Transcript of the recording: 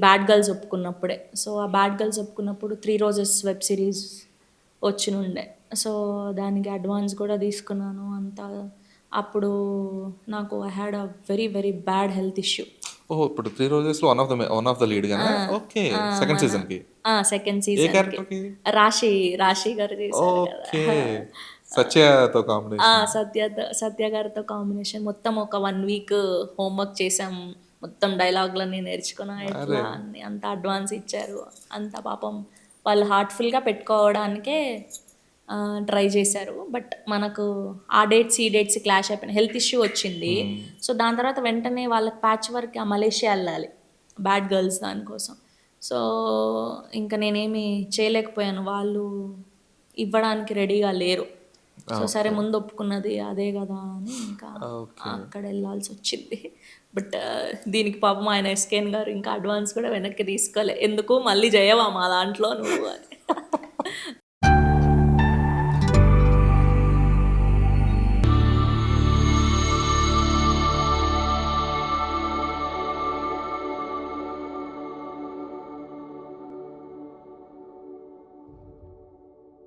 Bad girls ఒప్పుకున్నప్పుడే. So, ఆ bad girls ఒప్పుకున్నప్పుడు 'త్రీ రోజెస్' వెబ్ సిరీస్ వచ్చినుండే. సో, దానికి అడ్వాన్స్ కూడా తీసుకున్నాను అంతా. అప్పుడు నాకు I had a very, very bad health issue. ఓహో! ఇప్పుడు 'త్రీ రోజెస్‌లో వన్ ఆఫ్ ద లీడ్ ఆ! గానా? ఓకే. ఆ! సెకండ్ మన సీజన్‌కి. సెకండ్ ఏ సీజన్‌కి. క్యారెక్టర్‌కి? రాశి గారు చేశారు కదా! ఓకే. 'సత్యతో' కాంబినేషన్. సత్య గారితో కాంబినేషన్. మొత్తం ఒక 1 వీక్ హోంవర్క్ చేసాం. మొత్తం డైలాగులన్నీ నేర్చుకున్నా. ఎట్లా అరే! అన్ని అంతా అడ్వాన్స్ ఇచ్చారు. అంతా పాపం వాళ్ళు హార్ట్‌ఫుల్‌గా పెట్టుకోవడానికే ట్రై చేశారు. బట్ మనకు ఆ డేట్స్, ఈ డేట్స్ క్లాష్ అయిపోయినాయి. హెల్త్ ఇష్యూ వచ్చింది. హ్మ్. సో, దాని తర్వాత వెంటనే వాళ్ళకి ప్యాచ్ వర్క్ మలేషియా ఎళ్ళాలి. బ్యాడ్ గర్ల్స్ దానికోసం. సో, ఇంక నేనేమి చేయలేకపోయాను. వాళ్ళు ఇవ్వడానికి రెడీగా లేరు. సో, సరే ఓకే. ముందు ఒప్పుకున్నది అదే గదా అని ఇంకా ఓకే. అక్కడెళ్ళాల్సొచ్చింది. బట్ దీనికి పాపం ఆయన ఎస్కేన్ గారు ఇంకా అడ్వాన్స్ కూడా వెనక్కి తీసుకోలే. ఎందుకు మళ్ళీ జేయవా మా దాంట్లో నువ్వు అని.